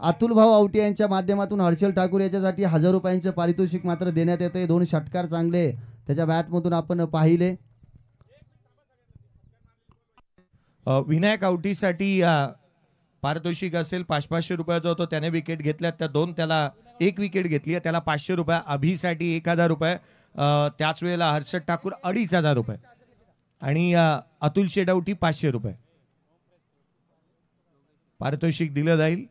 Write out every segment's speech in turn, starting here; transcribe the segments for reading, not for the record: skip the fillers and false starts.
अतुल भाऊ आवटे यांच्या माध्यमातून हर्षल ठाकूर याच्यासाठी 1000 रुपयांचे पारितोषिक मात्र देण्यात येते। 2 षटकार चांगले त्याच्या बॅटमधून आपण पाहिले। विनायक आवटीसाठी पारितोषिक असेल 500 रुपयाचा होतो, त्याने विकेट घेतल्या त्या 2, त्याला 1 विकेट घेतली आहे, त्याला 500 रुपये। अभिसाठी 1000 रुपये, त्याच वेळेला हर्षद ठाकूर 2500 रुपये आणि अतुल शेडावटी 500 रुपये पारितोषिक दिलं जाईल।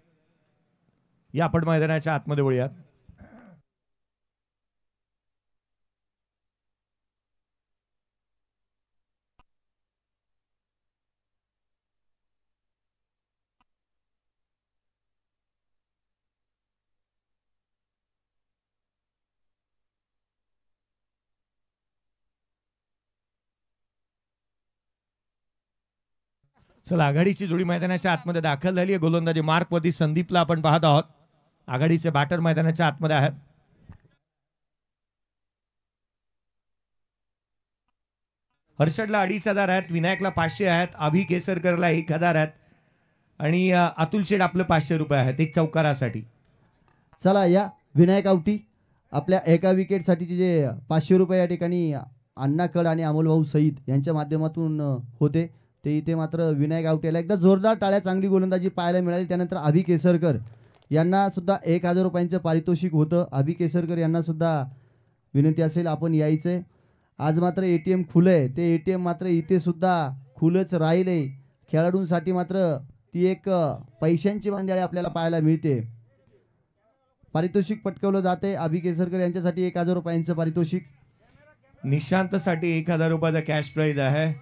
या आपण मैदानाच्या आतमध्ये वळूयात। चला, आघाडीची जोडी मैदानाच्या आतमध्ये दाखल झाली आहे। गोलंदाजी मार्कवरती संदीपला आपण पाहत आहोत। आघाडीचे बॅटर मैदानाच्या आतमध्ये आहेत। हर्षदला 2500 आहेत, विनायकला 500 आहेत, अभि केसरकरला 1000 आहेत आणि अतुल शेड आपलं 500 रुपये आहेत एक चौकारासाठी। चला, या विनायक आवटी आपल्या एका विकेटसाठीचे जे 500 रुपये या ठिकाणी अण्णा कड आणि अमोल भाऊ सईद यांच्या माध्यमातून होते ते इथे मात्र विनायक आवटेला एकदा जोरदार टाळ्या, चांगली गोलंदाजी पाहायला मिळाली। त्यानंतर अभि केसरकर यांना सुद्धा 1000 रुपयांचं पारितोषिक होतं। अभि केसरकर यांना सुद्धा विनंती असेल आपण यायचंय। आज मात्र ATM खुलं आहे, ते ATM मात्र इथे सुद्धा खुलंच राहिले। खेळाडूंसाठी मात्र ती एक पैशांची मंडळी आपल्याला पाहायला मिळते। पारितोषिक पटकवलं जाते। अभि केसरकर यांच्यासाठी 1000 रुपयांचं पारितोषिक, निशांतसाठी 1000 रुपयाचा कॅश प्राइज आहे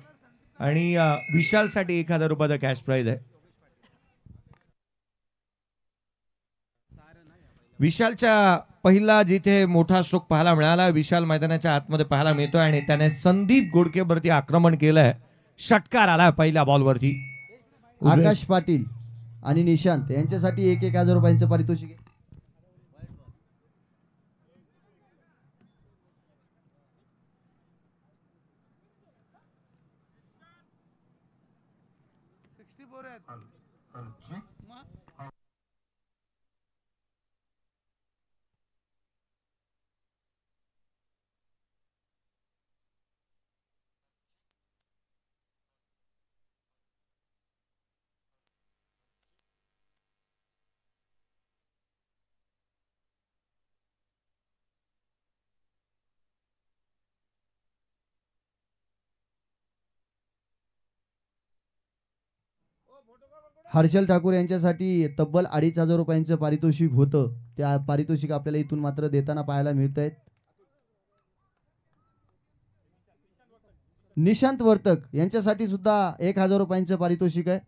आणि विशालसाठी 1000 रुपयाचा कॅश प्राइज आहे। विशालच्या पहिला जिथे मोठा स्ट्रोक पाहायला मिळाला, विशाल मैदानाच्या आतमध्ये पाहायला मिळतोय आणि त्याने संदीप गोडकेवरती आक्रमण केलंय। षटकार आला पहिल्या बॉलवरती। आकाश पाटील आणि निशांत यांच्यासाठी 1000 रुपयांचं पारितोषिक आहे। हर्षल ठाकूर यांच्यासाठी तब्बल 2500 रुपयांचं पारितोषिक होतं। त्या पारितोषिक आपल्याला इथून मात्र देताना पाहायला मिळत आहेत। निशांत वर्तक यांच्यासाठी सुद्धा 1000 रुपयांचं पारितोषिक आहे।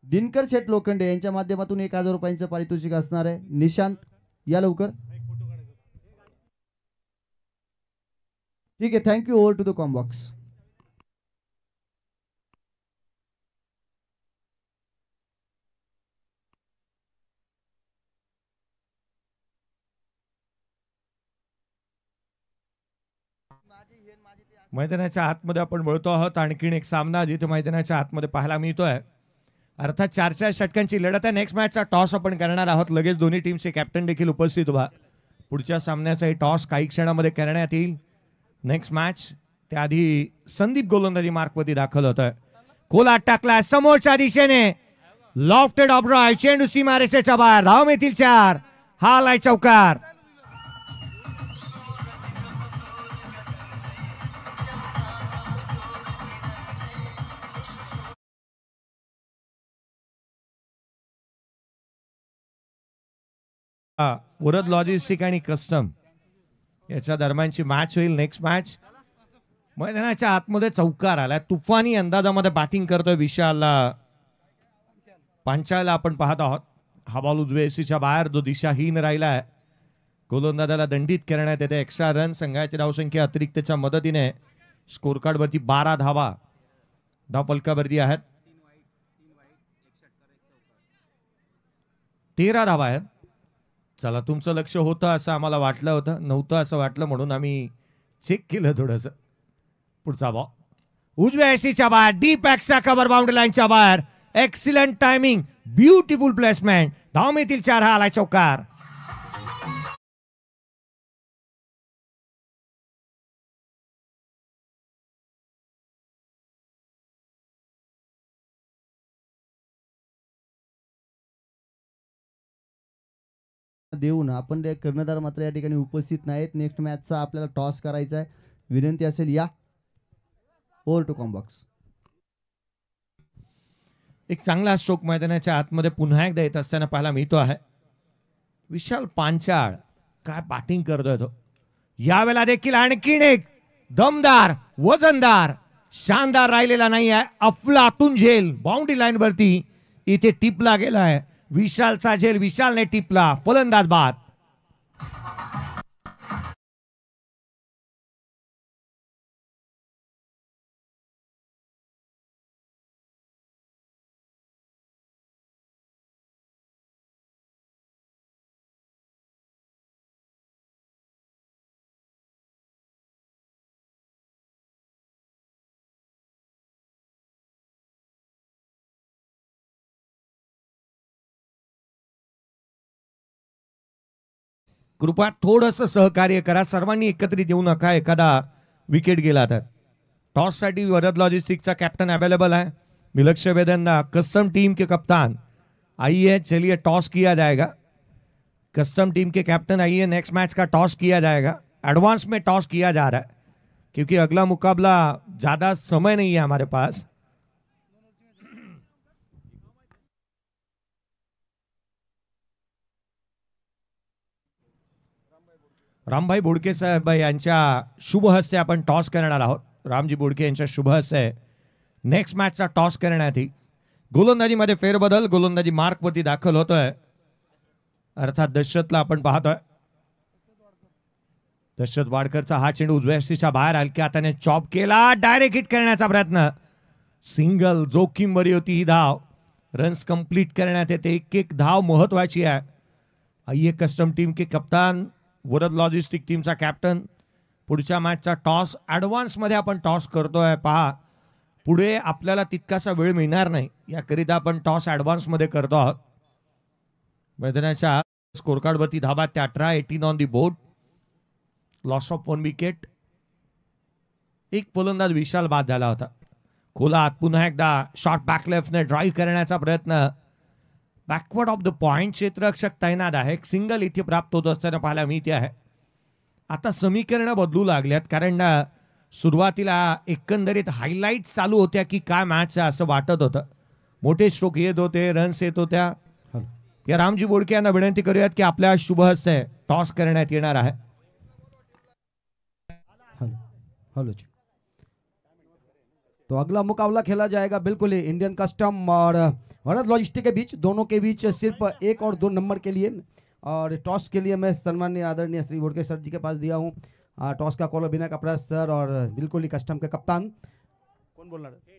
दिनकर शेठ लोखंडे यांच्या माध्यमातून 1000 रुपयांचं पारितोषिक असणार आहे। निशांत या लवकर। ठीक आहे, thank you. Over to the com box. मैदानाच्या आतमध्ये आपण वळतो आहोत। आणखीन एक सामना जिथे मैदानाच्या आतमध्ये पाहायला मिळतोय, अर्थात 4 षटकांची लढत आहे। नेक्स्ट मॅचचा टॉस आपण करणार आहोत। लगेच दोन्ही टीमचे कॅप्टन देखील उपस्थित व्हा। पुढच्या सामन्याचा टॉस काही क्षणामध्ये करण्यात येईल। नेक्स्ट मॅच त्याआधी संदीप गोलंदाजी मार्कवरती दाखल होतोय। कोलाट टाकला समोरच्या दिशेने, लॉफ्टेड ऑफ ड्राइव्ह, चेंडू सीमारेषेच्या बाहेर, धाव मिळतील 4। हा आलाय चौकार। उरद लॉजिस्टिक आणि कस्टम याच्या दरम्यानची मॅच होईल। नेक्स्ट मॅच मैदानाच्या आतमध्ये चौकार आलाय। तुफानी अंदाजामध्ये बॅटिंग करतोय विशाल पांचाळला आपण पाहत आहोत। हा बॉल उजव्या बाहेर, जो दिशाहीन राहिला आहे। गोलंदाजाला दंडित करण्यात येते। एक्स्ट्रा रन, संघाची धावसंख्या अतिरिक्तच्या मदतीने स्कोर कार्ड वरती 12 धावा धाव फलकावरती आहेत। 13 धावा आहेत। चला, तुमचं लक्ष होतं असं आम्हाला वाटलं होतं, नव्हतं असं वाटलं म्हणून आम्ही चेक केलं थोडंसं। पुढचा बॉल उजव्या एसीच्या बाहेर, डीप एक्सच्या कव्हर बाउंड्री लाईनच्या बाहेर, एक्सिलंट टायमिंग, ब्युटिफुल प्लेसमेंट, धाव मिळतील 4, हा आलाय चौकार. देऊन आपण ते कर्णधार मात्र या ठिकाणी उपस्थित नाहीत. नेक्स्ट मॅचचा आपल्याला टॉस करायचा आहे. विनंती असेल या ओव्हर टू कॉम्बॉक्स. एक चांगला स्ट्रोक मैदानाच्या आतमध्ये पुन्हा एकदा येत असताना पाहायला मिळतो आहे. विशाल पांचाळ काय बॅटिंग करतोय तो. यावेळेला देखील आणखीन एक दमदार, वजनदार, शानदार राहिलेला नाही आहे. अफलातून झेल बाउंड्री लाईन वरती इथे टिपला गेलाय. विशालचा झेल विशालने टिपला. फलंदाज बाद. कृपया थोडंसं सहकार्य करा. सर्वांनी एकत्रित येऊ नका. एखादा विकेट गेला तर. टॉस साठी वरद लॉजिस्टिक्सचा कॅप्टन अवेलेबल है. विलक्ष वेदन कस्टम टीम के कप्तान आइए. चलिए टॉस किया जाएगा. कस्टम टीम के कैप्टन आइए. नेक्स्ट मैच का टॉस किया जाएगा. एडवांस में टॉस किया जा रहा है क्योंकि अगला मुकाबला ज्यादा समय नहीं है हमारे पास. रामभाई बोडके साहेब यांच्या शुभ हस्ते आपण टॉस करणार आहोत. रामजी बोडके यांच्या शुभ हस्ते नेक्स्ट मॅचचा टॉस करण्यात येईल. गोलंदाजीमध्ये फेरबदल. गोलंदाजी मार्कवरती दाखल होतोय. अर्थात दशरथला आपण पाहतोय. दशरथ वाडकरचा हा चेंडू उजव्या यष्टीच्या बाहेर हलक्या हाताने चॉप केला. डायरेक्ट हिट करण्याचा प्रयत्न. सिंगल. जोखीम बरी होती ही धाव. रन्स कंप्लीट करण्यात येते. एक धाव महत्वाची आहे. आइए कस्टम टीम के कप्तान, वरद लॉजिस्टिक टीमचा कॅप्टन. पुढच्या मॅचचा टॉस ॲडव्हान्स मध्ये आपण टॉस करतोय. पहा पुढे आपल्याला तितकासा वेळ मिळणार नाही. याकरिता आपण टॉस ॲडव्हान्स मध्ये करतो आहोत. मैदानाच्या स्कोर कार्ड वरती धाबा 18. 18 on the board. Loss of 1 wicket. एक फलंदाज विशाल बाद झाला होता. खोला आत पुन्हा एकदा शॉर्ट बॅक लेफ्टने ड्राईव्ह करण्याचा प्रयत्न. बॅकवर्ड ऑफ द पॉइंट क्षेत्ररक्षक तैनात आहे. एक सिंगल इथे प्राप्त होत असताना पाहायला मिळते आहे. आता समीकरणं बदलू लागल्यात कारण सुरुवातीला एकंदरीत हायलाईट चालू होत्या की काय मॅच आहे असं वाटत होतं. मोठे स्ट्रोक येत होते, रन्स येत होत्या. या रामजी बोडके यांना विनंती करूयात की आपल्या शुभ हस्ते टॉस करण्यात येणार आहे. हेलो जी. तो अगला मुकाबला खेला जाएगा बिल्कुल ही इंडियन कस्टम और वरद लॉजिस्टिक के बीच. दोनों के बीच सिर्फ 1 और 2 नंबर के लिए. और टॉस के लिए मैं सम्माननीय आदरणीय श्री बोडके सर जी के पास दिया हूँ. टॉस का कॉलर विनायक अपराध सर और बिल्कुल ही कस्टम के कप्तान कौन बोल रहा है,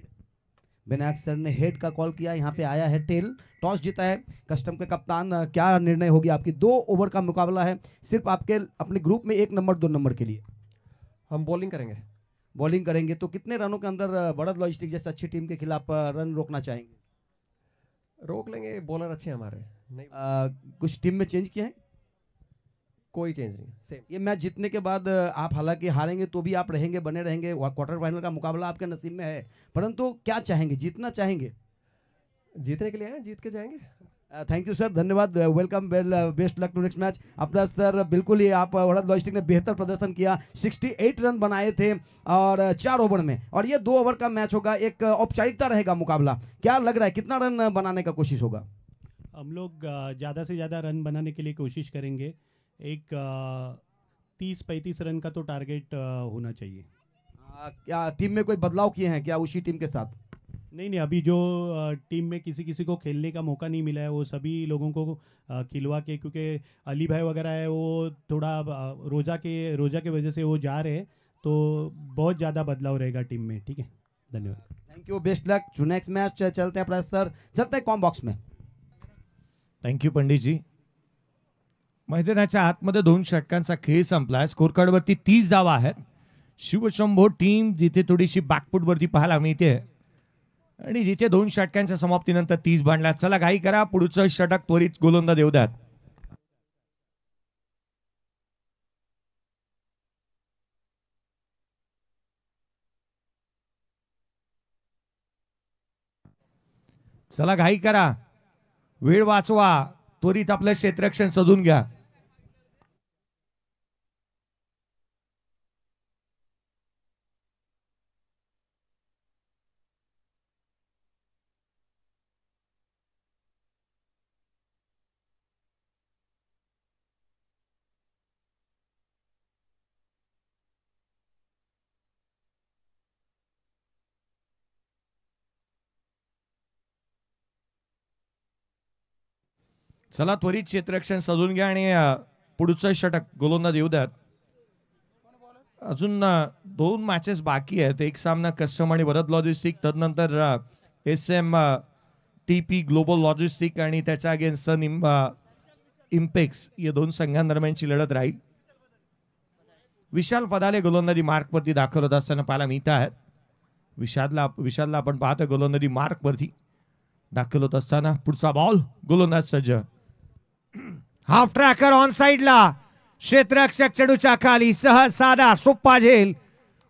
विनायक सर ने हेड का कॉल किया. यहाँ पे आया है टेल. टॉस जीता है कस्टम के कप्तान. क्या निर्णय होगी आपकी? 2 ओवर का मुकाबला है. सिर्फ आपके अपने ग्रुप में 1 नंबर 2 नंबर के लिए. हम बॉलिंग करेंगे. बॉलिंग करेंगे तो कितने रनों के अंदर वरद लॉजिस्टिक जैसे अच्छी टीम के खिलाफ रन रोकना चाहेंगे? रोक लेंगे. बॉलर अच्छे हैं हमारे. नहीं कुछ टीम में चेंज किया है? कोई चेंज नहीं, सेम. ये मैच जीतने के बाद आप हालांकि हारेंगे तो भी आप रहेंगे, बने रहेंगे. क्वार्टर फाइनल का मुकाबला आपके नसीब में है, परंतु क्या चाहेंगे? जीतना चाहेंगे? जीतने के लिए आए, जीत के जाएंगे. थैंक यू सर, धन्यवाद. Welcome, best luck to next match. अपना सर बिल्कुल ही आप वरद लॉजिस्टिक ने बेहतर प्रदर्शन किया. 68 रन बनाए थे और 4 ओवर में. और ये 2 ओवर का मैच होगा. एक औपचारिकता रहेगा मुकाबला. क्या लग रहा है कितना रन बनाने का कोशिश होगा? हम लोग ज़्यादा से ज़्यादा रन बनाने के लिए कोशिश करेंगे. एक 30-35 रन का तो टारगेट होना चाहिए. क्या टीम में कोई बदलाव किए हैं क्या उसी टीम के साथ? नहीं, अभी जो टीम में किसी को खेलने का मौका नहीं मिला है वो सभी लोगों को खिलवा के, क्योंकि अली भाई वगैरह है वो थोड़ा रोज़ा के वजह से वो जा रहे हैं, तो बहुत ज़्यादा बदलाव रहेगा टीम में. ठीक है, धन्यवाद. Thank you, best luck to next match. चलते हैं प्रयास सर, चलते हैं कॉम बॉक्स में. थँक्यू पंडित जी. मैदानाच्या आतमध्ये 2 षटकांचा खेळ संपलाय. स्कोर कार्ड वरती 30 धावा आहेत. शिवशंभो टीम जिथे थोडीशी बॅकफूट वरती पाहायला मिळते. आणि जिथे 2 षटकांच्या समाप्तीनंतर 30 बांधल्या. चला घाई करा, पुढचं षटक त्वरित गोलंदाज येऊ द्यात. चला घाई करा, वेळ वाचवा, त्वरित आपलं क्षेत्ररक्षण सजून घ्या. चला त्वरित क्षेत्ररक्षण सजून घ्या आणि पुढचं षटक गोलंदाज येऊ द्यात. अजून 2 मॅचेस बाकी आहेत. एक सामना कस्टम आणि वरद लॉजिस्टिक, तदनंतर SM TP ग्लोबल लॉजिस्टिक आणि त्याच्या अगेन्स्ट सन इम्पेक्स या 2 संघांदरम्यानची लढत राहील. विशाल पदाले गोलंदाजी मार्कवरती दाखल होत असताना पाहायला मिळत आहेत. विशालला आपण पाहतो गोलंदाजी मार्कवरती दाखल होत असताना. पुढचा बॉल, गोलंदाज सज्ज, हाफ ट्रॅकर ऑन साइडला, क्षेत्ररक्षक चेंडूच्या खाली, सहज साधा सोप्पा झेल.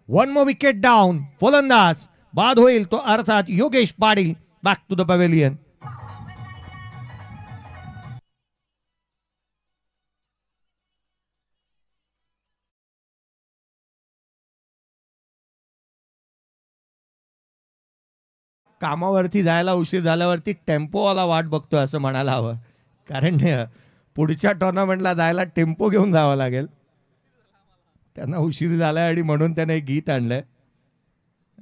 1 मोर विकेट डाऊन. फलंदाज बाद होईल तो अर्थात Yogesh Patil. Back to the pavilion. कामावरती जायला उशीर झाल्यावरती टेम्पोवाला वाट बघतोय असं म्हणायला हवं, कारण पुढच्या टुर्नामेंटला जायला टेम्पो घेऊन जावं लागेल. त्यांना उशीर झालाय आणि म्हणून त्याने एक गीत आणलंय.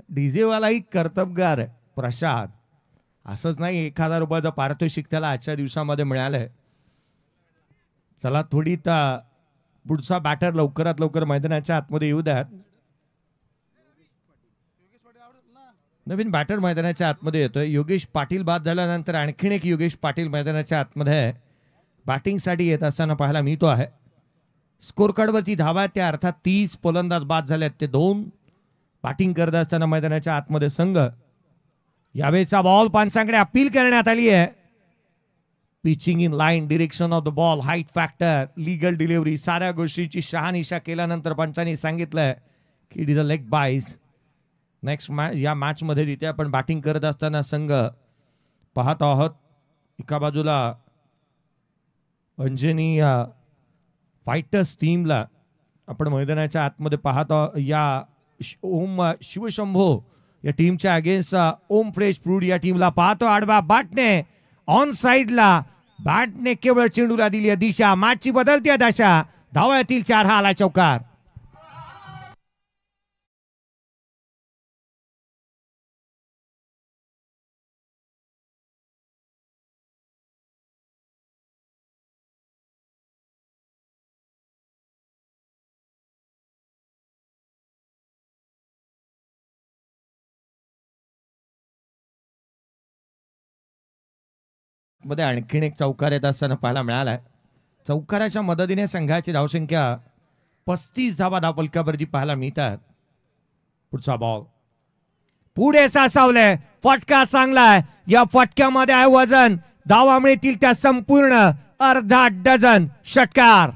डीजेवालाही कर्तबगार आहे प्रसाद. असंच नाही, 1000 रुपयाचं पारितोषिक त्याला आजच्या दिवसामध्ये मिळालंय. चला थोडी पुढचा बॅटर लवकरात लवकर मैदानाच्या आतमध्ये येऊ द्यात. नवीन बॅटर मैदानाच्या आतमध्ये येतोय. योगेश पाटील बाद झाल्यानंतर आणखीन एक योगेश पाटील मैदानाच्या आतमध्ये बॅटिंगसाठी येत असताना पाहायला मिळतो आहे. स्कोर कार्डवरती धावा आहेत, त्या अर्थात 30 फलंदाज बाद झालेत. ते 2 बॅटिंग करत असताना मैदानाच्या आतमध्ये संघ. यावेळेचा बॉल पंचांकडे अपील करण्यात आली आहे. Pitching in line, direction of the ball, height factor, legal delivery, साऱ्या गोष्टीची शहानिशा केल्यानंतर पंचांनी सांगितलंय की इट इज अ लेग बाईस. नेक्स्ट या मॅचमध्ये जिथे आपण बॅटिंग करत असताना संघ पाहत आहोत. एका बाजूला अंजनी फायटर्स टीमला आपण मैदानाच्या आतमध्ये पाहतो. या ओम शिवशंभो या टीमच्या अगेन्स्ट ओम फ्रेश फ्रूट या टीमला पाहतो. आडवा बॅटने ऑन साइडला, बॅटने केवळ चेंडूला दिली दिशा. मॅचची बदलती दशा. धावळ्यातील 4 हा आला चौकार. मध्ये आणखीन एक चौकार येत असताना पाहायला मिळालाय. चौकाराच्या मदतीने संघाची धावसंख्या 35 धावा धावफलकावरती पाहायला मिळतात. पुढचा बॉल पुढे सासावलंय. फटका चांगला आहे. या फटक्यामध्ये आहे वजन. धावा मिळतील त्या संपूर्ण अर्धा डझन. षटकार.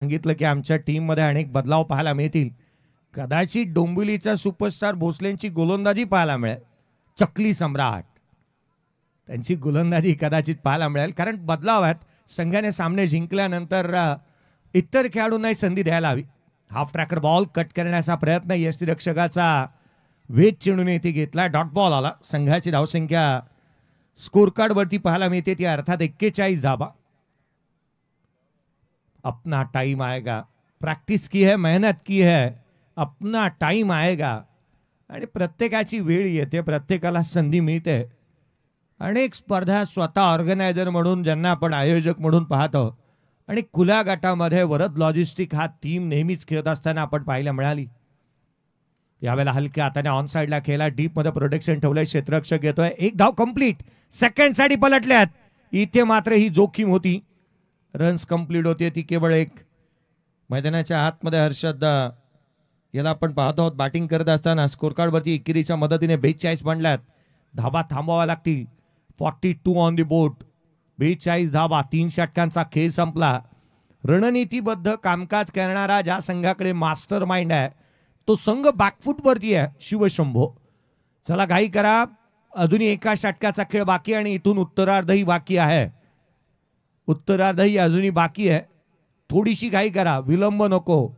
सांगितलं की आमच्या टीम मध्ये अनेक बदलाव पाहायला मिळतील. कदाचित डोंबिवलीचा सुपरस्टार भोसलेंची गोलंदाजी पाहायला मिळेल. चकली सम्राट त्यांची गोलंदाजी कदाचित पाहायला मिळेल, कारण बदलाव आहेत. संघाने सामने जिंकल्यानंतर इतर खेळाडूंनाही संधी द्यायला हवी. हाफ ट्रॅकर बॉल कट करण्याचा प्रयत्न यष्टीरक्षकाचा वेध चेंडूने इथे घेतला. डॉट बॉल आला. संघाची धावसंख्या स्कोर कार्ड वरती पाहायला मिळते ती अर्थात 41 धावा. अपना टाइम आएगा. प्रॅक्टिस की है, मेहनत की है, अपना टाइम आएगा. आणि प्रत्येकाची वेळ येते, प्रत्येकाला संधी मिळते. अनेक स्पर्धा स्वतः ऑर्गनायझर म्हणून, ज्यांना आपण आयोजक म्हणून पाहतो, आणि खुल्या गटामध्ये वरद लॉजिस्टिक हा टीम नेहमीच खेळत असताना आपण पाहायला मिळाली. यावेळेला हलक्या हाताने ऑन साइडला खेळला, डीप मध्ये प्रोटेक्शन ठेवलंय, क्षेत्ररक्षक येतोय, एक धाव कंप्लीट, सेकंड साठी पलटल्यात. इथे मात्र ही जोखीम होती, रन्स कंप्लीट होते ती केवळ एक. मैदानाच्या आतमध्ये हर्षद याला आपण पाहतो आहोत बॅटिंग करत असताना स्कोर कार्ड वरती इकिरीच्या मदतीने 42 बनल्यात. धाबा थांबवावा लागतील. 42 ऑन दी बोर्ड, 42 धाबा, 3 षटकांचा खेळ संपला. रणनीतीबद्ध कामकाज करणारा ज्या संघाकडे मास्टर माइंड आहे तो संघ बॅकफूट वरती आहे, शिवशंभो. चला घाई करा, अजूनही एका षटकाचा खेळ बाकी आणि इथून उत्तरार्धही बाकी आहे. उत्तरार्धही अजूनही बाकी आहे, थोडीशी घाई करा, विलंब नको.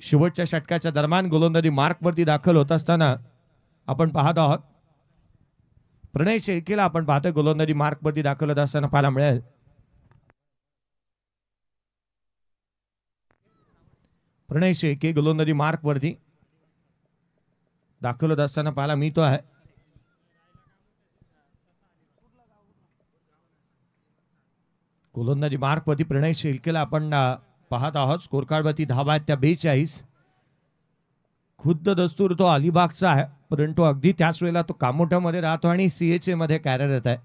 शेवटच्या षटकाच्या दरम्यान गोलंदाजी मार्कवरती दाखल होत असताना आपण पाहत आहोत प्रणय शेळकेला आपण पाहतोय गोलंदाजी मार्कवरती दाखल होत असताना पाहायला मिळेल. प्रणय शेळके गोलंदाजी मार्कवरती दाखल होत असताना पाहायला मिळतो आहे. गोलंदाजी मार्कवरती प्रणय शेळकेला आपण पाहत आहोत. स्कोर कार्डवरती धावा आहेत त्या 42. खुद्द दस्तूर तो अलिबागचा आहे, परंतु अगदी त्याच वेळेला तो कामोठ्यामध्ये राहतो आणि CHA मध्ये कार्यरत आहे.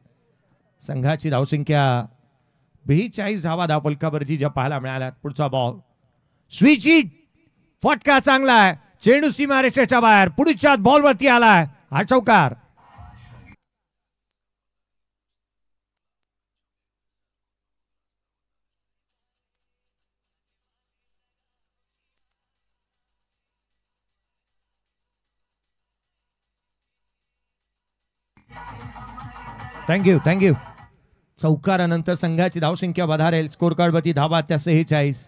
संघाची धावसंख्या 42 धावा धावफलकावरती ज्या पाहायला मिळाल्या. पुढचा बॉल स्विच हिट, फटका चांगला आहे, चेंडू सीमारेषेच्या बाहेर, पुढच्या बॉलवरती आलाय, हा चौकार. थँक्यू. चौकारानंतर संघाची धावसंख्या वधारेल. स्कोर कार्डवरती धावा त्या 46.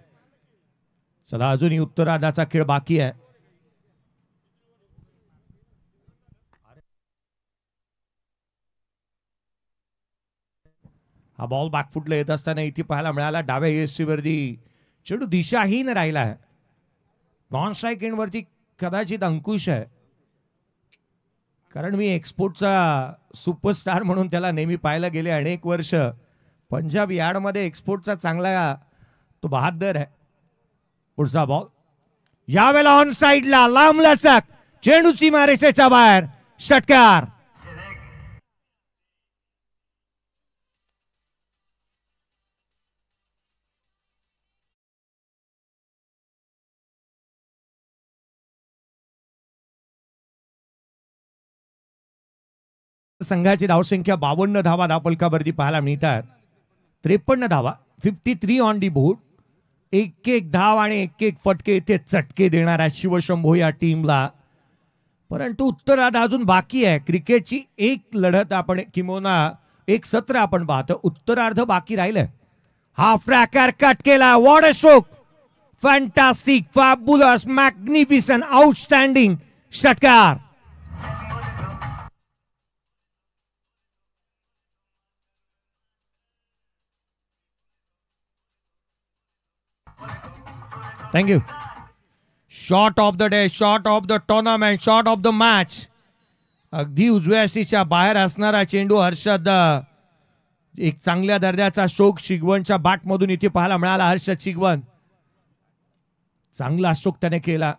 चला अजूनही उत्तरार्धाचा खेळ बाकी आहे. हा बॉल बॅकफुटला येत असताना इथे पाहायला मिळाला डाव्या ESC वरती चेंडू दिशाहीन राहिला आहे. नॉन स्ट्राईक एंड वरती कदाचित अंकुश आहे, कारण मी एक्सपोर्टचा सुपरस्टार म्हणून त्याला नेहमी पाहायला गेले अनेक वर्ष. पंजाब यार्डमध्ये एक्सपोर्टचा चांगला तो बहादर आहे. पुढचा बॉल यावेळेला ऑन साइडला लांब लचक, चेंडू सीमारेषेच्या बाहेर, षटकार. संघाची धावसंख्या 52 धावा धावफलकावरती पाहायला मिळतात. 53 धावा, 53 ऑन दी बोर्ड. एक धाव आणि एक फटके इथे चटके देणाऱ्या शिवशंभो या टीमला. परंतु उत्तरार्ध अजून बाकी आहे. क्रिकेटची एक लढत आपण किंवा एक सत्र आपण पाहतो, उत्तरार्ध बाकी राहिलंय. हा फ्रॅकर कट केला, what a stroke, fantastic, fabulous, magnificent, outstanding, षटकार. Thank you. Shot of the day, shot of the tournament, shot of the match. अगदी उजव्या सीच्या बाहेर असणारा चेंडू हर्षद, एक चांगल्या दर्जाचा स्ट्रोक शिगवणच्या बॅट मधून इथे पाहायला मिळाला. हर्षद शिगवण चांगला स्ट्रोक त्याने केला.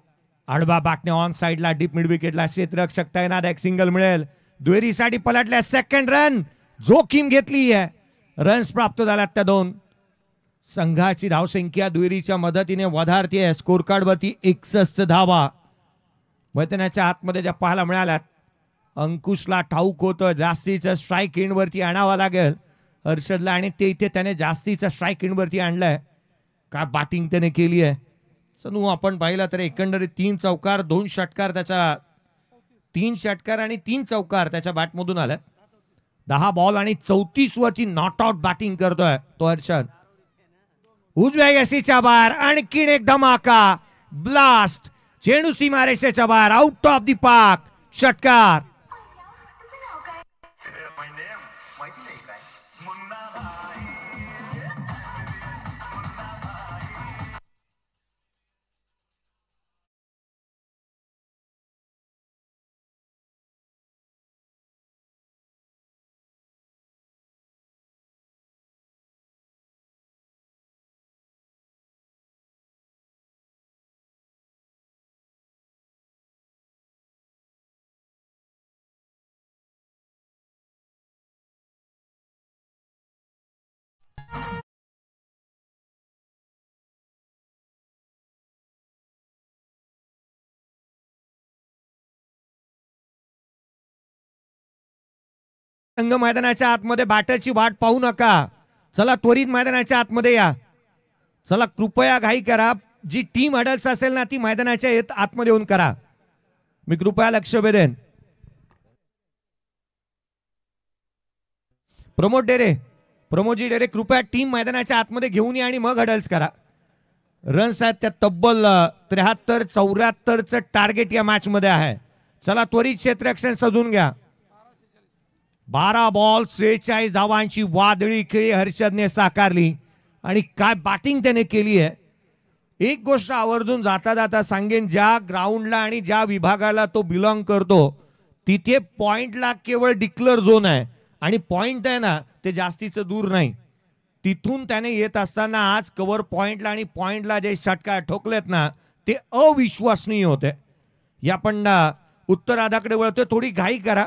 आडवा बॅटने ऑन साइडला डीप मिड विकेटला क्षेत्ररक्षक तैनात, एक सिंगल मिळेल. दुहेरीसाठी पलटल्या, सेकंड रन, जोखीम घेतली आहे, रन्स प्राप्त झाल्यात त्या 2. संघाची धावसंख्या दुहेरीच्या मदतीने वधारते. स्कोर कार्ड वरती 61 धावा मैदानाच्या आतमध्ये ज्या पाहायला मिळाल्यात. अंकुशला ठाऊक होतं जास्तीचं स्ट्राईक एंड वरती आणावा लागेल हर्षदला, आणि ते इथे त्याने जास्तीचं स्ट्राईक एंड वरती आणलंय. काय बॅटिंग त्याने केली आहे. चलू आपण पाहिलं तर एकंदरीत 3 चौकार 2 षटकार त्याच्या 3 षटकार आणि 3 चौकार त्याच्या बॅटमधून आल्यात. 10 बॉल आणि 34 वरती नॉट आउट बॅटिंग करतोय तो हर्षद. उजव्या यशीच्या बाहेर आणखीन एक धमाका, ब्लास्ट, चेंडू सीमारेषेच्या बाहेर, आउट ऑफ दी पार्क, षटकार. संघ मैदानाच्या आतमध्ये बॅटरची वाट पाहू नका. चला त्वरित मैदानाच्या आतमध्ये या. चला कृपया घाई करा. जी टीम हडल्स असेल ना ती मैदानाच्या आतमध्ये येऊन करा. मी कृपया लक्ष वेधेन. प्रमोदजी डेरे कृपया टीम मैदानाच्या आतमध्ये घेऊन या आणि मग हडल्स करा. रन्स आहेत त्या तब्बल 73-74चं टार्गेट या मॅच मध्ये आहे. चला त्वरित क्षेत्ररक्षण सजून घ्या. 12 बॉल 46 धावांची वादळी खेळी हर्षदने साकारली आणि काय बॅटिंग त्याने केली आहे. एक गोष्ट आवर्जून जाता जाता सांगेन, ज्या ग्राउंडला आणि ज्या विभागाला तो बिलॉंग करतो तिथे पॉइंटला केवळ डिक्लेअर झोन आहे आणि पॉइंट आहे ना ते जास्तीचं दूर नाही. तिथून त्याने येत असताना आज कव्हर पॉइंटला आणि पॉइंटला जे षटकार ठोकलेत ना ते अविश्वसनीय होते. या पण उत्तरार्धाकडे वळतोय. थोडी घाई करा.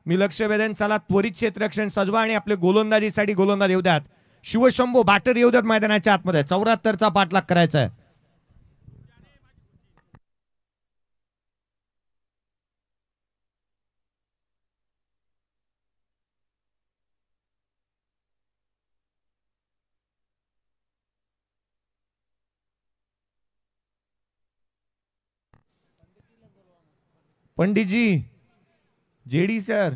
मी लक्ष वेधेन. चला त्वरित क्षेत्ररक्षण सजवा आणि आपले गोलंदाजीसाठी गोलंदाज येऊ द्यात. शिवशंभू बॅटर येऊ द्यात मैदानाच्या आतमध्ये. 74चा पाठलाग करायचा आहे. पंडितजी, जेडी सर,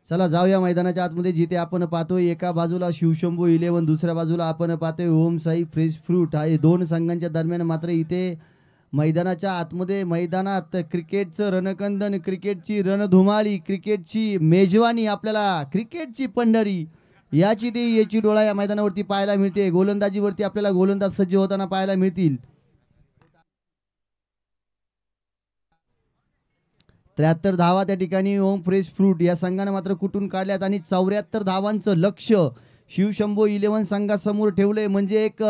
चला जाऊया मैदानाच्या आतमध्ये. जिथे आपण पाहतोय एका बाजूला शिवशंभू 11, दुसऱ्या बाजूला आपण पाहतोय ओम साई फ्रेश फ्रूट. हे दोन संघांच्या दरम्यान मात्र इथे मैदानाच्या आतमध्ये मैदानात क्रिकेटचं रणकंदन, क्रिकेटची रणधुमाळी, क्रिकेटची मेजवानी, आपल्याला क्रिकेटची पंढरी याची ती याची डोळा या मैदानावरती पाहायला मिळते. गोलंदाजीवरती आपल्याला गोलंदाज सज्ज होताना पाहायला मिळतील. 73 धावा त्या ठिकाणी ओम फ्रेश फ्रूट या संघाने मात्र कुठून काढल्यात आणि 74 धावांचं लक्ष शिवशंभू 11 संघासमोर ठेवले. म्हणजे एक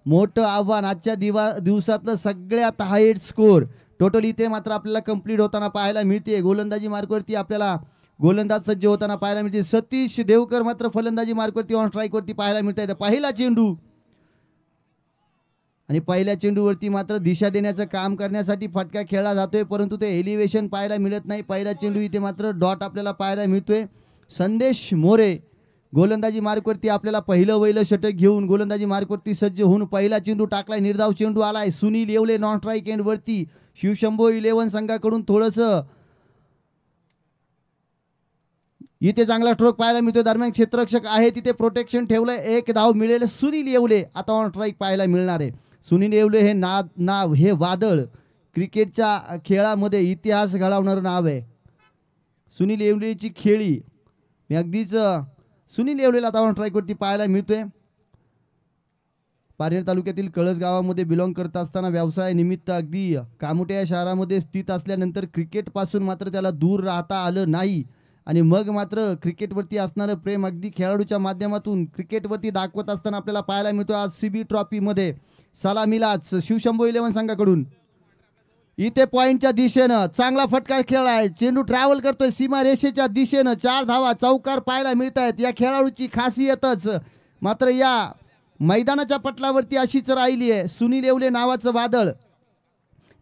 मोठं आव्हान. आजच्या दिवसातलं सगळ्यात हायेस्ट स्कोर टोटल इथे मात्र आपल्याला कंप्लीट होताना पाहायला मिळते. गोलंदाजी मार्कवरती आपल्याला गोलंदाज सज्ज होताना पाहायला मिळते. सतीश देवकर मात्र फलंदाजी मार्कवरती ऑन स्ट्राईकवरती पाहायला मिळत आहे. पहिला चेंडू आणि पहिल्या चेंडूवरती मात्र दिशा देण्याचं काम करण्यासाठी फटका खेळला जातोय, परंतु ते एलिव्हेशन पाहायला मिळत नाही. पहिला चेंडू इथे मात्र डॉट आपल्याला पाहायला मिळतोय. संदेश मोरे गोलंदाजी मार्कवरती आपल्याला पहिलं षटक घेऊन गोलंदाजी मार्कवरती सज्ज होऊन पहिला चेंडू टाकलाय. निर्धाव चेंडू आलाय. Sunil Yevle non strike end वरती शिवशंभू 11 संघाकडून थोडंसं इथे चांगला स्ट्रोक पाहायला मिळतो. दरम्यान क्षेत्ररक्षक आहे तिथे प्रोटेक्शन ठेवलंय. एक धाव मिळेल. सुनील येवले आता ऑन स्ट्राईक पाहायला मिळणार आहे. सुनील येवले हे नाव हे वादळ क्रिकेटच्या खेळामध्ये इतिहास घडवणारं नाव आहे. सुनील येवलेची खेळी मी अगदीच सुनील येवलेला आता ऑन स्ट्राईकवरती पाहायला मिळतोय. पारनेर तालुक्यातील कळस गावामध्ये बिलॉंग करत असताना व्यवसाय निमित्त अगदी कामोठ्या शहरामध्ये स्थित असल्यानंतर क्रिकेटपासून मात्र त्याला दूर राहता आलं नाही आणि मग मात्र क्रिकेटवरती असणारं प्रेम अगदी खेळाडूच्या माध्यमातून क्रिकेटवरती दाखवत असताना आपल्याला पाहायला मिळतो. आज CB ट्रॉफीमध्ये सलामीलाच शिवशंभू 11 संघाकडून इथे पॉइंटच्या दिशेनं चांगला फटका खेळलाय, चेंडू ट्रॅव्हल करतोय सीमा रेषेच्या दिशेनं, 4 धावा चौकार पाहायला मिळत आहेत. या खेळाडूची खासियतच मात्र या मैदानाच्या पटलावरती अशीच राहिली आहे. सुनील येवले नावाचं वादळ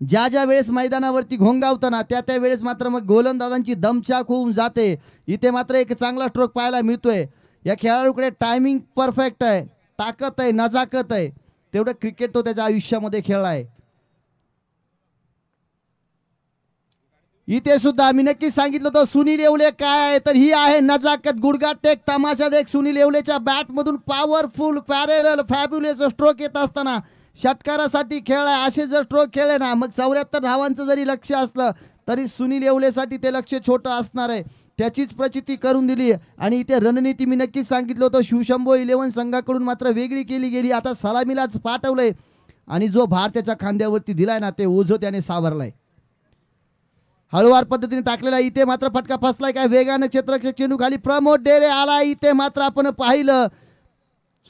ज्या वेळेस मैदानावरती घोंगावताना त्या वेळेस मात्र मग गोलंदाजांची दमछाक होऊन जाते. इथे मात्र एक चांगला स्ट्रोक पाहायला मिळतोय. या खेळाडूकडे टायमिंग परफेक्ट आहे, ताकद आहे, नजाकत आहे. तेवढं क्रिकेट तो त्याच्या आयुष्यामध्ये खेळलाय. इथे सुद्धा मी नक्की सांगितलं होतं सुनील येवले काय आहे तर ही आहे नजाकत. गुडघा टेक तमाशा देख सुनील येवलेच्या बॅट मधून पॉवरफुल पॅरेलल फॅब्युलस स्ट्रोक येत असताना षटकारासाठी खेळलाय. असे जर स्ट्रोक खेळले ना मग 74 धावांचं जरी लक्ष असलं तरी सुनील येवलेसाठी ते लक्ष छोटं असणार आहे. त्याचीच प्रचिती करून दिली. आणि इथे रणनीती मी नक्कीच सांगितलं होतं शिवशंभो 11 संघाकडून मात्र वेगळी केली गेली. आता सलामीलाच पाठवलंय आणि जो भार त्याच्या खांद्यावरती दिलाय ना ते ओझं त्याने सावरलाय. हळूवार पद्धतीने टाकलेला इथे मात्र फटका फसलाय. काय वेगानं क्षेत्ररक्षक चेंडू खाली प्रमोद डेरे आला. इथे मात्र आपण पाहिलं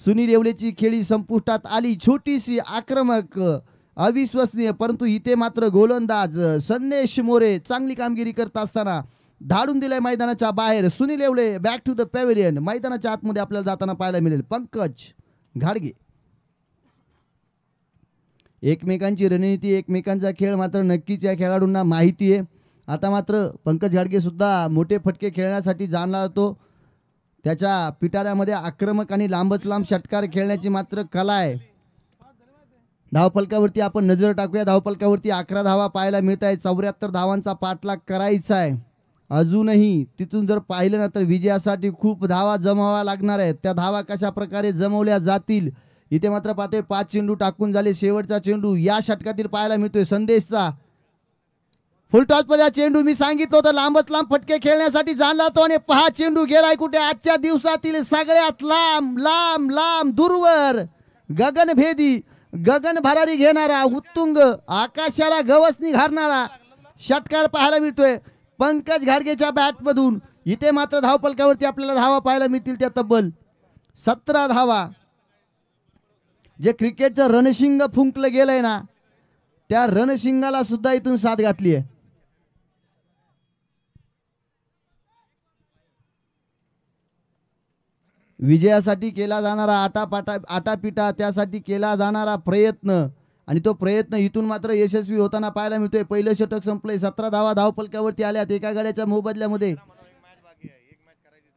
सुनील येवलेची खेळी संपुष्टात आली. छोटीशी आक्रमक अविश्वसनीय परंतु इथे मात्र गोलंदाज संदेश मोरे चांगली कामगिरी करत असताना धाडून दिलंय मैदानाच्या बाहेर. Sunil Yevle back to the pavilion. मैदानाच्या आतमध्ये आपल्याला जाताना पाहायला मिळेल पंकज घाडगे. एकमेकांची रणनीती एकमेकांचा खेळ मात्र नक्कीच या खेळाडूंना माहिती आहे. आता मात्र पंकज घाडगे सुद्धा मोठे फटके खेळण्यासाठी जाणला जातो. त्याच्या पिटाऱ्यामध्ये आक्रमक आणि लांबच लांब षटकार खेळण्याची मात्र कला आहे. धावफलकावरती आपण नजर टाकूया. धावफलकावरती 11 धावा पाहायला मिळत आहेत. 74 धावांचा पाठलाग करायचा आहे. अजूनही तिथून जर पाहिलं ना तर विजयासाठी खूप धावा जमावा लागणार आहेत. त्या धावा कशा प्रकारे जमवल्या जातील. इथे मात्र पाहतोय 5 चेंडू टाकून झाले. शेवटचा चेंडू या षटकातील पाहायला मिळतोय संदेशचा. फुलटॉस मध्ये चेंडू मी सांगितलं होतं लांबच लांब फटके खेळण्यासाठी जाणला तो आणि पहा चेंडू गेलाय कुठे. आजच्या दिवसातील सगळ्यात लांब लांब लांब दूरवर गगनभेदी गगन भरारी घेणारा उत्तुंग आकाशाला गवसणी घालणारा षटकार पाहायला मिळतोय पंकज घाडगेच्या बॅट मधून. इथे मात्र धावफलकावरती आपल्याला धावा पाहायला मिळतील त्या तब्बल 17 धावा. जे क्रिकेटचं रणशिंग फुंकलं गेलंय ना त्या रणशिंगाला सुद्धा इथून साथ घातली आहे. विजयासाठी केला जाणारा आटापिटा त्यासाठी केला जाणारा प्रयत्न आणि तो प्रयत्न इथून मात्र यशस्वी होताना पाहायला मिळतोय. पहिलं षटक संपलंय. 17 धावा धावफलकावरती आल्यात एका गाड्याच्या मोबदल्यामध्ये.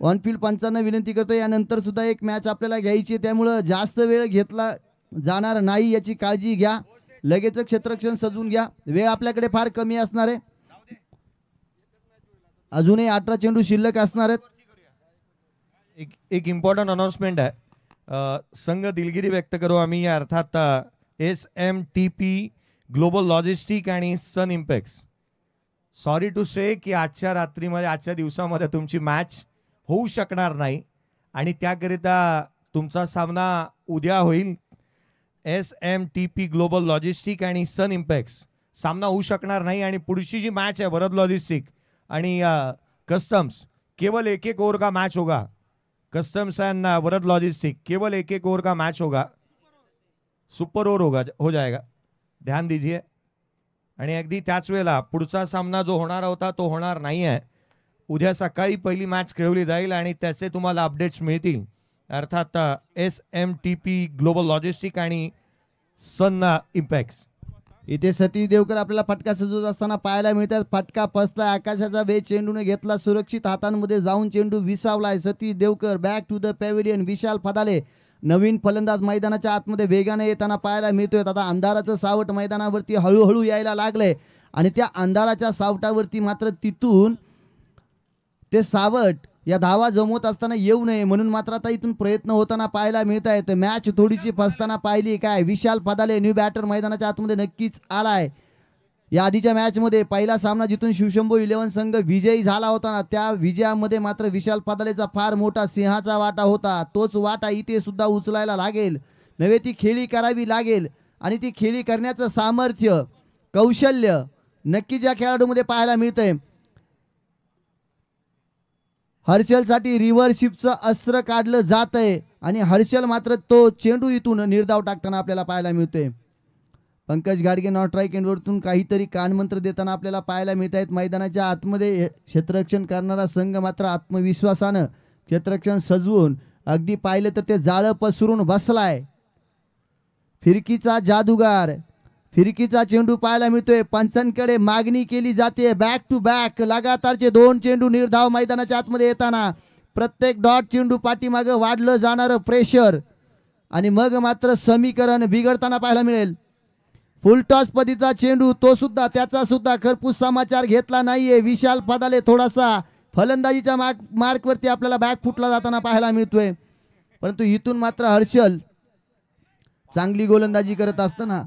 ऑनफिल्ड पंचांना विनंती करतो यानंतर सुद्धा एक मॅच आपल्याला घ्यायची आहे त्यामुळं जास्त वेळ घेतला जाणार नाही याची काळजी घ्या. लगेच क्षेत्ररक्षण सजवून घ्या. वेळ आपल्याकडे फार कमी असणार आहे. अजूनही 18 चेंडू शिल्लक असणार आहेत. एक इम्पॉर्टंट अनाउन्समेंट आहे. संघ दिलगिरी व्यक्त करू आम्ही या अर्थात SMTP ग्लोबल लॉजिस्टिक आणि सन इम्पॅक्स सॉरी टू से की आजच्या रात्रीमध्ये आजच्या दिवसामध्ये तुमची मॅच होऊ शकणार नाही आणि त्याकरिता तुमचा सामना उद्या होईल. SMTP ग्लोबल लॉजिस्टिक आणि सन इम्पॅक्स सामना होऊ शकणार नाही आणि पुढची जी मॅच है वरद लॉजिस्टिक आणि कस्टम्स केवल 1-1 ओवर का मैच होगा. कस्टम्स एंड वरद लॉजिस्टिक केवल 1-1 ओवर का मैच होगा. सुपर ओवर हो जाएगा. ध्यान दीजिए. आणि अगदी त्याच वेळेला पुढचा सामना जो होणार होता तो होणार नाही आहे. उद्या सकाळी पहिली मॅच खेळवली जाईल आणि त्याचे तुम्हाला अपडेट्स मिळतील. अर्थात SMTP ग्लोबल लॉजिस्टिक आणि सन इम्पॅक्ट्स. इथे सतीश देवकर आपल्याला फटका सजवत असताना पाहायला मिळतात. फटका फसला. आकाशाचा वेग चेंडूने घेतला. सुरक्षित हातांमध्ये जाऊन चेंडू विसावलाय. Satish Devkar back to the pavilion. Vishal Phadale नवीन फलंदाज मैदानाच्या आतमध्ये वेगाने येताना पाहायला मिळतोय. आता अंधाराचं सावट मैदानावरती हळूहळू यायला लागलंय आणि त्या अंधाराच्या सावटावरती मात्र तिथून ते सावट या धावा जमवत असताना येऊ नये म्हणून मात्र आता इथून प्रयत्न होताना पाहायला मिळत आहेत. मॅच थोडीशी फसताना पाहिली. काय विशाल फदाले न्यू बॅटर मैदानाच्या आतमध्ये नक्कीच आलाय. या आधीच्या मॅचमध्ये पहिला सामना जिथून शिवशंभो 11 संघ विजयी झाला होता ना त्या विजयामध्ये मात्र विशाल फदालेचा फार मोठा सिंहाचा वाटा होता. तोच वाटा इथे सुद्धा उचलायला लागेल. नव्हे ती खेळी करावी लागेल आणि ती खेळी करण्याचं सामर्थ्य कौशल्य नक्कीच या खेळाडूमध्ये पाहायला मिळतंय. हर्षलसाठी रिव्हर्शिपचं अस्त्र काढलं जात आहे आणि हर्षल मात्र तो चेंडू इथून निर्धाव टाकताना आपल्याला पाहायला मिळतोय. पंकज गाडगे नॉट स्ट्राईक एंडवरतून काहीतरी कानमंत्र देताना आपल्याला पाहायला मिळत आहेत. मैदानाच्या आतमध्ये क्षेत्ररक्षण करणारा संघ मात्र आत्मविश्वासानं क्षेत्ररक्षण सजवून अगदी पाहिलं तर ते जाळं पसरून बसलाय. फिरकीचा जादूगार, फिरकीचा चेंडू पाहायला मिळतोय. पंचांकडे मागणी केली जाते. बॅक टू बॅक लगातारचे 2 चेंडू निर्धाव मैदानाच्या आतमध्ये येताना प्रत्येक डॉट चेंडू पाठीमागं वाढलं जाणारं प्रेशर आणि मग मात्र समीकरण बिघडताना पाहायला मिळेल. फुलटॉस पद्धतीचा चेंडू तो सुद्धा त्याचा सुद्धा खरपूस समाचार घेतला नाहीये. विशाल पदाले थोडासा फलंदाजीच्या मार्कवरती आपल्याला बॅक फुटला जाताना पाहायला मिळतोय. परंतु इथून मात्र हर्षल चांगली गोलंदाजी करत असताना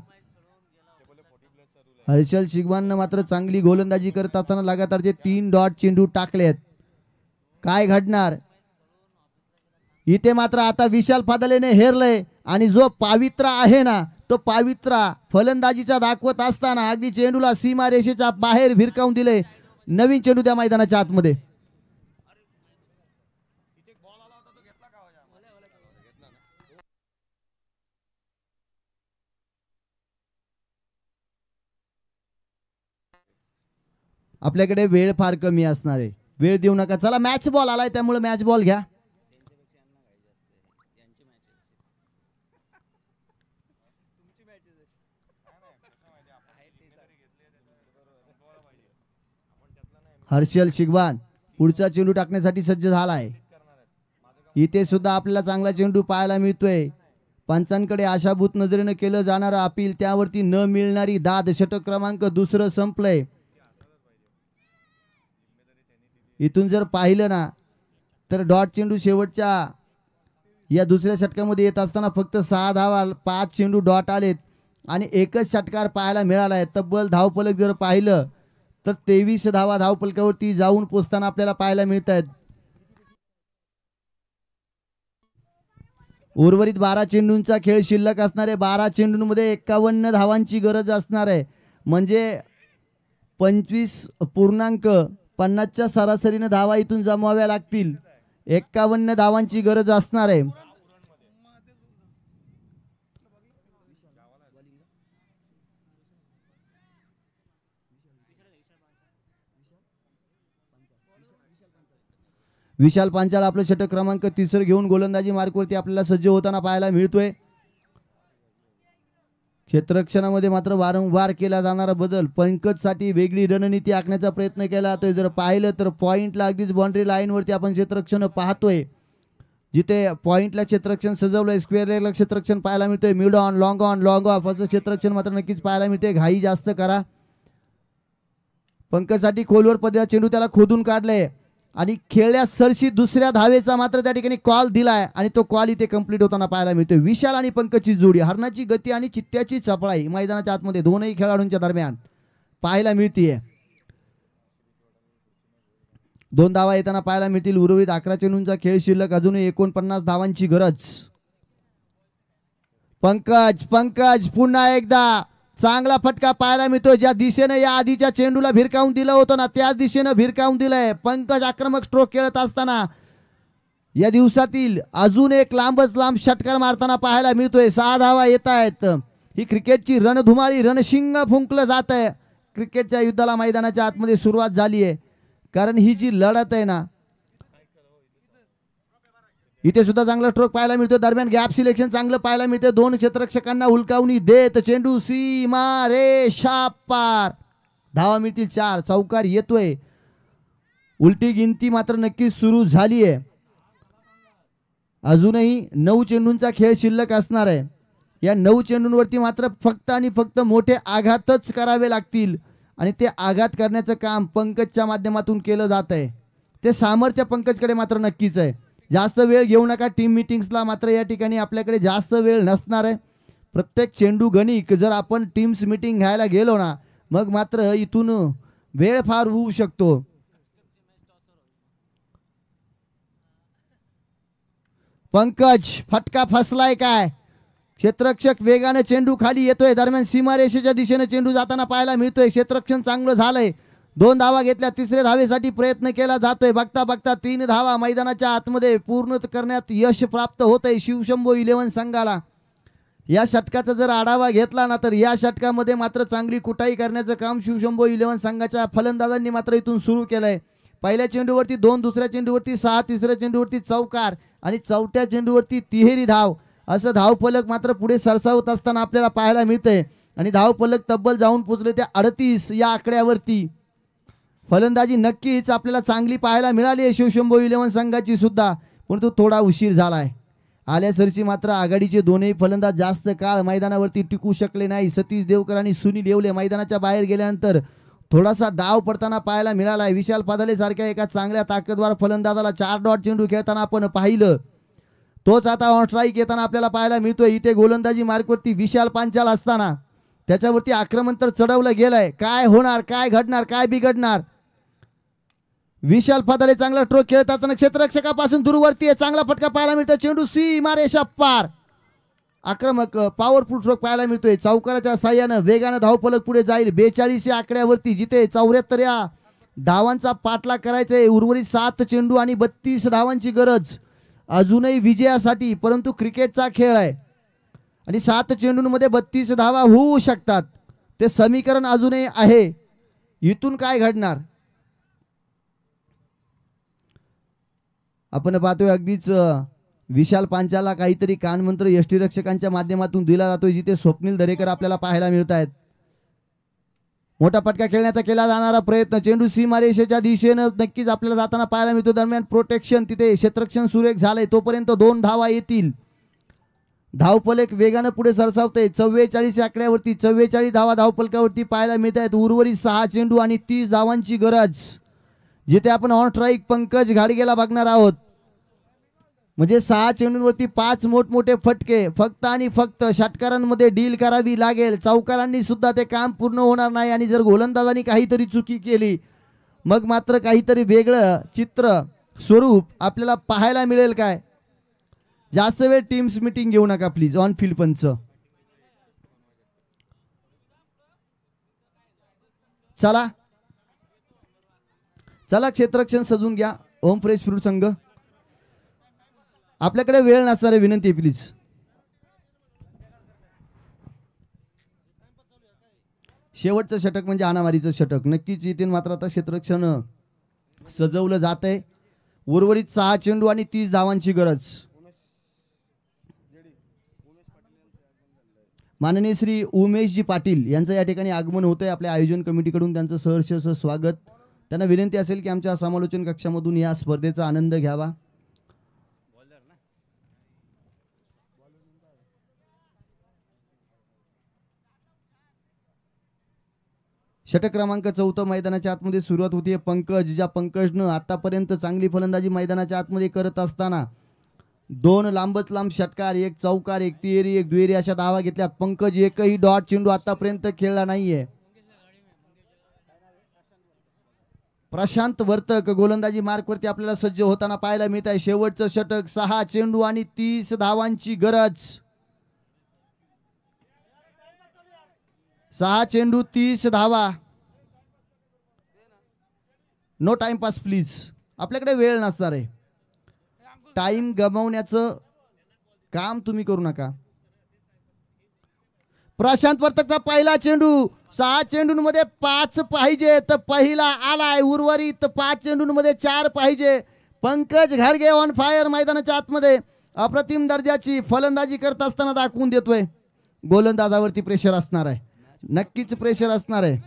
हर्षल शिगवाननं मात्र चांगली गोलंदाजी करत असताना लगातारचे 3 डॉट चेंडू टाकलेत. काय घडणार इथे मात्र आता विशाल फादालेने हेरलंय आणि जो पावित्रा आहे ना तो पावित्रा फलंदाजीचा दाखवत असताना अगदी चेंडूला सीमा रेषेच्या बाहेर भिरकावून दिले. नवीन चेंडू त्या मैदानाच्या आतमध्ये. आपल्याकडे वेळ फार कमी असणार आहे. वेळ देऊ नका. चला मॅच बॉल आलाय त्यामुळे मॅच बॉल घ्या. हर्षल शिगवान पुढचा चेंडू टाकण्यासाठी सज्ज झालाय. इथे सुद्धा आपल्याला चांगला चेंडू पाहायला मिळतोय. पंचांकडे आशाभूत नजरेनं केलं जाणारं अपील त्यावरती न मिळणारी दाद. षटक क्रमांक 2 संपलंय. इथून जर पाहिलं ना तर डॉट चेंडू शेवटच्या या दुसऱ्या षटकामध्ये येत असताना फक्त 6 धावा 5 चेंडू डॉट आलेत आणि एकच षटकार पाहायला मिळाला आहे. तब्बल धावफलक जर पाहिलं तर 23 धावा धावफलकावरती जाऊन पोचताना आपल्याला पाहायला मिळत आहेत. उर्वरित 12 चेंडूंचा खेळ शिल्लक असणार आहे. 12 चेंडूंमध्ये 51 धावांची गरज असणार आहे. म्हणजे 25.50च्या सरासरीने धावा इथून जमवाव्या लागतील. 51 धावांची गरज असणार आहे. विशाल पांचाळ आपलं षटक क्रमांक 3 घेऊन गोलंदाजी मार्कवरती आपल्याला सज्ज होताना पाहायला मिळतोय. क्षेत्ररक्षणामध्ये मात्र वारंवार केला जाणारा बदल. पंकजसाठी वेगळी रणनीती आखण्याचा प्रयत्न केला जातोय. जर पाहिलं तर पॉइंटला अगदीच बाउंड्री लाईनवरती आपण क्षेत्ररक्षण पाहतोय. जिथे पॉइंटला क्षेत्ररक्षण सजवलंय स्क्वेअर लेगला क्षेत्ररक्षण पाहायला मिळतोय. मिड ऑन लॉंग ऑफ असं क्षेत्ररक्षण मात्र नक्कीच पाहायला मिळते. घाई जास्त करा. पंकजसाठी खोलवर पद्धतीचा चेंडू त्याला खोदून काढलंय आणि खेळल्या सरशी दुसऱ्या धावेचा मात्र त्या ठिकाणी कॉल दिलाय आणि तो कॉल इथे कंप्लीट होताना पाहायला मिळतोय. विशाल आणि पंकजची जोडी हरणाची गती आणि चित्त्याची चपळाई मैदानाच्या आतमध्ये दोनही खेळाडूंच्या दरम्यान पाहायला मिळतीये. 2 धावा येताना पाहायला मिळतील. उर्वरित 11 चेंडूंचा खेळ शिल्लक. अजूनही 49 धावांची गरज. पंकज पुन्हा एकदा चांगला फटका पाहायला मिळतो. ज्या दिशेने या आधीच्या चेंडूला भिरकावून दिलं होतं ना त्याच दिशेनं भिरकावून दिलंय. पंकज आक्रमक स्ट्रोक खेळत असताना या दिवसातील अजून एक लांबच लांब षटकार मारताना पाहायला मिळतोय. 6 धावा येत आहेत. ही क्रिकेटची रणधुमाळी रणशिंग फुंकलं जात आहे. क्रिकेटच्या युद्धाला मैदानाच्या आतमध्ये सुरुवात झाली आहे. कारण ही जी लढत आहे ना इथे सुद्धा चांगला स्ट्रोक पाहायला मिळतो. दरम्यान गॅप सिलेक्शन चांगलं पाहायला मिळते. 2 क्षेत्ररक्षकांना हुलकावणी देत चेंडू सीमा रेषा पार. धावा मिळतील 4. चौकार येतोय. उलटी गिनती मात्र नक्कीच सुरू झाली आहे. अजूनही 9 चेंडूंचा खेळ शिल्लक असणार आहे. या 9 चेंडूंवरती मात्र फक्त आणि फक्त मोठे आघातच करावे लागतील आणि ते आघात करण्याचं काम पंकजच्या माध्यमातून केलं जात आहे. ते सामर्थ्य पंकजकडे मात्र नक्कीच आहे. जास्त वेळ घेऊ नका. टीम मीटिंग्सला मात्र या ठिकाणी आपल्याकडे जास्त वेळ नसणार आहे. प्रत्येक चेंडू गणिक जर आपण टीम्स मीटिंग घ्यायला गेलो ना मग मात्र इथून वेळ फार होऊ शकतो. पंकज फटका फसलाय काय. क्षेत्ररक्षक वेगाने चेंडू खाली येतोय. दरम्यान सीमारेषेच्या दिशेने चेंडू जाताना पाहायला मिळतोय. क्षेत्ररक्षण चांगलं झालंय. 2 धावा घेतल्या. 3ऱ्या धावेसाठी प्रयत्न केला जातोय. बघता बघता 3 धावा मैदानाच्या आतमध्ये पूर्ण करण्यात यश प्राप्त होतंय शिवशंभो 11 संघाला. या षटकाचा जर आढावा घेतला ना तर या षटकामध्ये मात्र चांगली कुटाई करण्याचं काम शिवशंभो 11 संघाच्या फलंदाजांनी मात्र इथून सुरू केलंय. पहिल्या चेंडूवरती 2, दुसऱ्या चेंडूवरती 6, तिसऱ्या चेंडूवरती चौकार आणि चौथ्या चेंडूवरती तिहेरी धाव. असं धावफलक मात्र पुढे सरसावत असताना आपल्याला पाहायला मिळतंय आणि धावफलक तब्बल जाऊन पोचले ते 38 या आकड्यावरती. फलंदाजी नक्कीच आपल्याला चांगली पाहायला मिळाली आहे शिवशंभो 11 संघाची सुद्धा, परंतु थोडा उशीर झालाय. आल्यासरची मात्र आघाडीचे दोनही फलंदाज जास्त काळ मैदानावरती टिकू शकले नाही. सतीश देवकर आणि सुनील येवले मैदानाच्या बाहेर गेल्यानंतर थोडासा डाव पडताना पाहायला मिळाला आहे. विशाल पादाले सारख्या एका चांगल्या ताकदवार फलंदाजाला 4 डॉट चेंडू खेळताना आपण पाहिलं. तोच आता ऑन स्ट्राईक येताना आपल्याला पाहायला मिळतोय. इथे गोलंदाजी मार्कवरती विशाल पांचाल असताना त्याच्यावरती आक्रमण तर चढवलं गेलंय. काय होणार, काय घडणार, काय बिघडणार. विशाल पादाले चांगला स्ट्रोक खेळत असताना क्षेत्ररक्षकापासून दूरवरती आहे. चांगला फटका पाहायला मिळतो. चेंडू सीमारेषा पार. आक्रमक पॉवरफुल स्ट्रोक पाहायला मिळतोय. चौकाराच्या साह्यानं वेगानं धावफलक पुढे जाईल 42 या आकड्यावरती, जिथे 74 या धावांचा पाठलाग करायचा आहे. उर्वरित 7 चेंडू आणि 32 धावांची गरज अजूनही विजयासाठी, परंतु क्रिकेटचा खेळ आहे आणि 7 चेंडूंमध्ये 32 धावा होऊ शकतात. ते समीकरण अजूनही आहे. इथून काय घडणार आपण पाहतोय. अगदीच विशाल पांचाला काहीतरी कानमंत्र यष्टीरक्षकांच्या माध्यमातून दिला जातोय, जिथे स्वप्नील दरेकर आपल्याला पाहायला मिळत आहेत. मोठा फटका खेळण्याचा केला जाणारा प्रयत्न, चेंडू सीमारेषेच्या दिशेनं नक्कीच आपल्याला जाताना पाहायला मिळतो. दरम्यान प्रोटेक्शन, तिथे क्षेत्ररक्षण सुरेख झालंय. तोपर्यंत 2 धावा येतील. धावफलक वेगानं पुढे सरसावतंय. 44 आकड्यावरती 44 धावा धावफलकावरती पाहायला मिळत आहेत. उर्वरित 6 चेंडू आणि 30 धावांची गरज, जिथे आपण ऑन स्ट्राईक पंकज घाडगेला बघणार आहोत. म्हणजे 6 चेंडूंवरती 5 मोठमोठे फटके फक्त आणि फक्त षटकारांमध्ये डील करावी लागेल. चौकारांनी सुद्धा ते काम पूर्ण होणार नाही आणि जर गोलंदाजांनी काहीतरी चुकी केली मग मात्र काहीतरी वेगळं चित्र स्वरूप आपल्याला पाहायला मिळेल. काय जास्त वेळ टीम्स मीटिंग घेऊ नका प्लीज. ऑन फील्ड पंच. चला चला क्षेत्ररक्षण सजून घ्या. ओम फ्रेश फ्रूट संघ, आपल्याकडे वेळ नसणारे विनंती प्लीज. शेवटचं षटक म्हणजे अनामारीचं षटक. नक्कीच इथे मात्र आता क्षेत्ररक्षण सजवलं जात आहे. उर्वरित 6 चेंडू आणि 30 धावांची गरज. माननीय श्री उमेशजी पाटील यांचं या ठिकाणी आगमन होतंय. आपल्या आयोजन कमिटीकडून त्यांचं सहर्ष असं स्वागत. त्यांना विनंती असेल की आमच्या समालोचन कक्षामधून या स्पर्धेचा आनंद घ्यावा. षटक क्रमांक 4 मैदानाच्या आतमध्ये सुरुवात होतीये. पंकज, ज्या पंकजनं आतापर्यंत चांगली फलंदाजी मैदानाच्या आतमध्ये करत असताना 2 लांबच लांब षटकार, 1 चौकार, 1 तिहेरी, 1 दुहेरी अशा धावा घेतल्यात. पंकज एकही डॉट चेंडू आतापर्यंत खेळला नाहीये. प्रशांत वर्तक गोलंदाजी मार्कवरती आपल्याला सज्ज होताना पाहायला मिळत आहे. शेवटचं षटक, 6 चेंडू आणि 30 धावांची गरज. 6 चेंडू 30 धावा. No time pass please. आपल्याकडे वेळ नसणार आहे. टाइम गमावण्याचं काम तुम्ही करू नका. प्रशांत वर्तकचा पहिला चेंडू, 6 चेंडूंमध्ये 5 पाहिजे तर पहिला आलाय. उर्वरित 5 चेंडूंमध्ये 4 पाहिजे. पंकज घाडगे ऑन फायर मैदानाच्या आतमध्ये अप्रतिम दर्जाची फलंदाजी करत असताना दाखवून देतोय. गोलंदाजावरती प्रेशर असणार आहे, नक्कीच प्रेशर असणार आहे.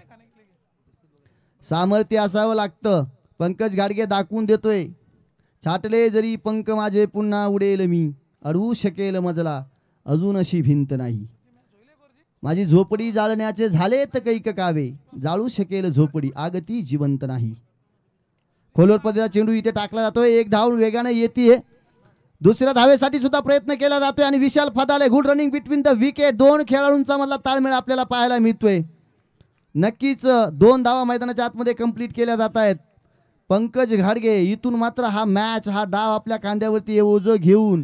सामर्थ्य असावं लागतं. पंकज घाडगे दाखवून देतोय. छाटले जरी पंख माझे पुन्हा उडेल मी, अडवू शकेल मजला अजून अशी भिंत नाही. माझी झोपडी जाळण्याचे झाले तर कैक कावे, जाळू शकेल झोपडी आग ती जिवंत नाही. खोलवर पद्धतीचा चेंडू इथे टाकला जातोय. 1 धाव वेगाने येते. दुसऱ्या धावेसाठी सुद्धा प्रयत्न केला जातोय आणि Vishal Phadale good running between the wicket. 2 खेळाडूंचा मधला ताळमेळ आपल्याला पाहायला मिळतोय. नक्कीच 2 धावा मैदानाच्या आतमध्ये कंप्लीट केल्या जात आहेत. पंकज घाडगे इथून मात्र हा मॅच, हा डाव आपल्या खांद्यावरती ओझं घेऊन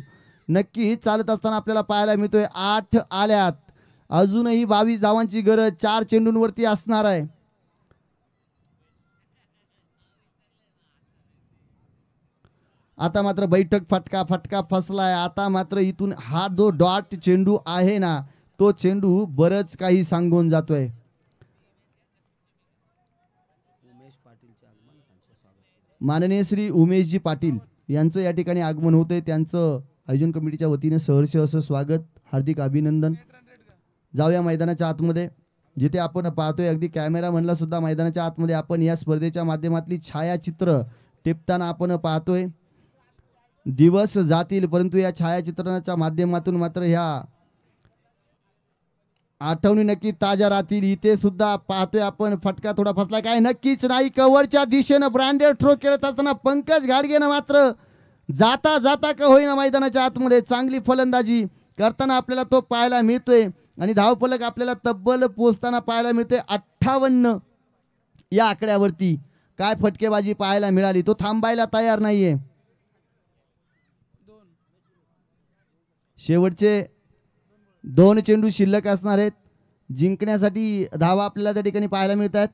नक्कीच चालत असताना आपल्याला पाहायला मिळतोय. 8 आल्यात. अजूनही 22 धावांची गरज 4 चेंडूंवरती असणार आहे. आता मात्र बैठक फटका फसलाय. आता मात्र इथून हा जो डॉट चेंडू आहे ना, तो चेंडू बरंच काही सांगून जातोय. माननीय श्री उमेशजी पाटील यांचं या ठिकाणी आगमन होतंय. त्यांचं आयोजन कमिटीच्या वतीने सहर्ष असं स्वागत, हार्दिक अभिनंदन. जाऊया मैदानाच्या आतमध्ये, जिथे आपण पाहतोय अगदी कॅमेरा म्हणला सुद्धा मैदानाच्या आतमध्ये आपण या स्पर्धेच्या माध्यमातली छायाचित्र टिपताना आपण पाहतोय. दिवस जातील परंतु या छायाचित्रणाच्या माध्यमातून मात्र ह्या आठवणी नक्की ताज्या राहतील. इथे सुद्धा पाहतोय आपण फटका थोडा फसला काय, नक्कीच नाही. कव्हरच्या दिशेनं ब्रँडेड थ्रो खेळत असताना पंकज घाडगेनं मात्र जाता जाता का होईना मैदानाच्या आतमध्ये चांगली फलंदाजी करताना आपल्याला तो पाहायला मिळतोय. आणि धावफलक आपल्याला तब्बल पोचताना पाहायला मिळते 58 या आकड्यावरती. काय फटकेबाजी पाहायला मिळाली, तो थांबायला तयार नाहीये. शेवटचे 2 चेंडू शिल्लक असणार आहेत. जिंकण्यासाठी धावा आपल्याला त्या ठिकाणी पाहायला मिळत आहेत.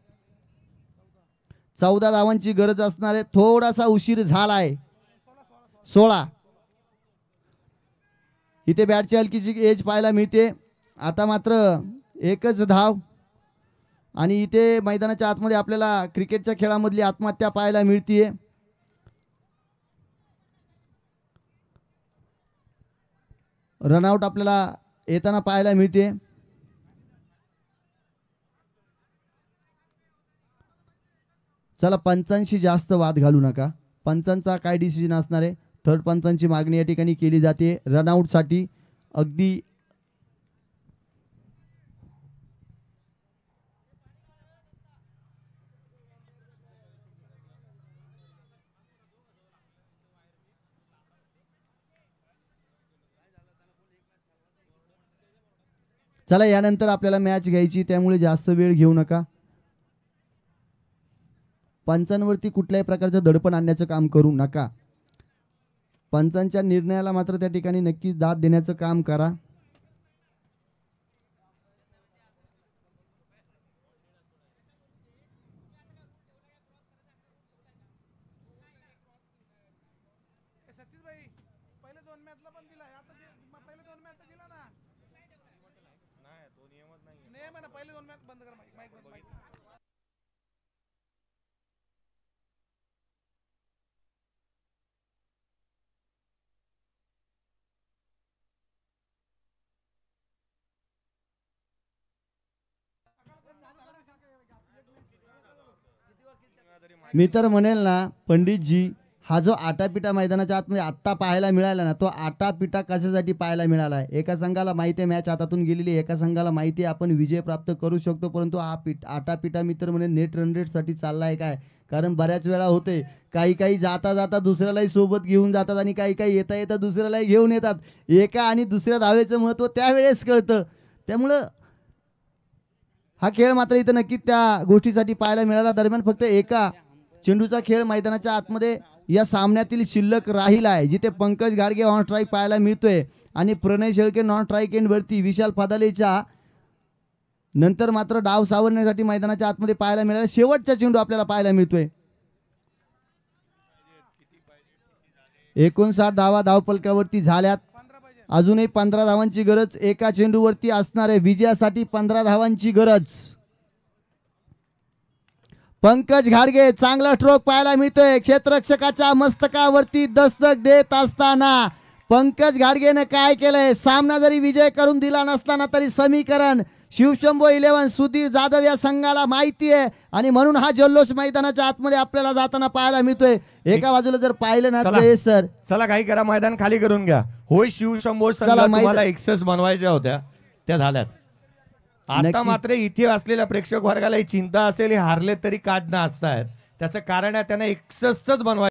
14 धावांची गरज असणार आहे. थोडासा उशीर झालाय. 16 इथे बॅटची हलकीची एज पाहायला मिळते. आता मात्र एकच धाव आणि इथे मैदानाच्या आतमध्ये आपल्याला क्रिकेटच्या खेळामधली आत्महत्या पाहायला मिळतीये. रनआउट आपल्याला येताना पाहायला मिळते. चला, पंचांशी जास्त वाद घालू नका. पंचांचा काय डिसिजन असणार आहे, थर्ड पंचांची मागणी या ठिकाणी केली जाते रनआउटसाठी. अगदी चला, यानंतर आपल्याला मॅच घ्यायची, त्यामुळे जास्त वेळ घेऊ नका. पंचांवरती कुठल्याही प्रकारचं दडपण आणण्याचं काम करू नका. पंचांच्या निर्णयाला मात्र त्या ठिकाणी नक्कीच दाद देण्याचं काम करा. मी तर म्हणेल ना पंडितजी, हा जो आटापिटा मैदानाच्या आतमध्ये आत्ता पाहायला मिळाला ना, तो आटापिटा कशासाठी पाहायला मिळाला आहे. एका संघाला माहिती आहे मॅच हातातून गेलेली, एका संघाला माहिती आहे आपण विजय प्राप्त करू शकतो, परंतु हा आटापिटा मी तर म्हणेन नेट रन रेटसाठी चालला आहे काय. कारण बऱ्याच वेळा होते काही जाता जाता दुसऱ्यालाही सोबत घेऊन जातात आणि काही येता येता दुसऱ्यालाही घेऊन येतात. एका आणि दुसऱ्या धावेचं महत्त्व त्यावेळेस कळतं. त्यामुळं हा खेळ मात्र इथं नक्की त्या गोष्टीसाठी पाहायला मिळाला. दरम्यान फक्त एका चेंडूचा खेळ मैदानाच्या आतमध्ये या सामन्यातील शिल्लक राहिला आहे, जिथे पंकज गाडगे ऑन स्ट्राईक पाहायला मिळतोय आणि प्रणय शेळके नॉन स्ट्राईक एंडवरती विशाल फादालेच्या नंतर मात्र डाव सावरण्यासाठी मैदानाच्या आतमध्ये पाहायला मिळाला. शेवटचा चेंडू आपल्याला पाहायला मिळतोय. 59 धावा धावफलकावरती झाल्यात. अजूनही 15 धावांची गरज एका चेंडूवरती असणार आहे. विजयासाठी 15 धावांची गरज. पंकज घाडगे चांगला स्ट्रोक पाहायला मिळतोय. क्षेत्ररक्षकाच्या मस्तकावरती दस्तक देत असताना पंकज घाडगेने काय केलंय, सामना जरी विजय करून दिला नसताना तरी समीकरण शिवशंभो 11 सुधीर जाधव या संघाला माहिती आहे आणि म्हणून हा जल्लोष मैदानाच्या आतमध्ये आपल्याला जाताना पाहायला मिळतोय. एका बाजूला जर पाहिलं ना सर, चला काही करा, मैदान खाली करून घ्या. होय शिवशंभो संघ तुम्हाला एक्सेस बनवायच्या होत्या, त्या झाल्यात. आता मात्र इथे असलेल्या प्रेक्षक वर्गाला ही चिंता असेल, हे हारले तरी काढणं असतायत. त्याचं कारण आहे त्यांना एक्सेसच बनवायचं.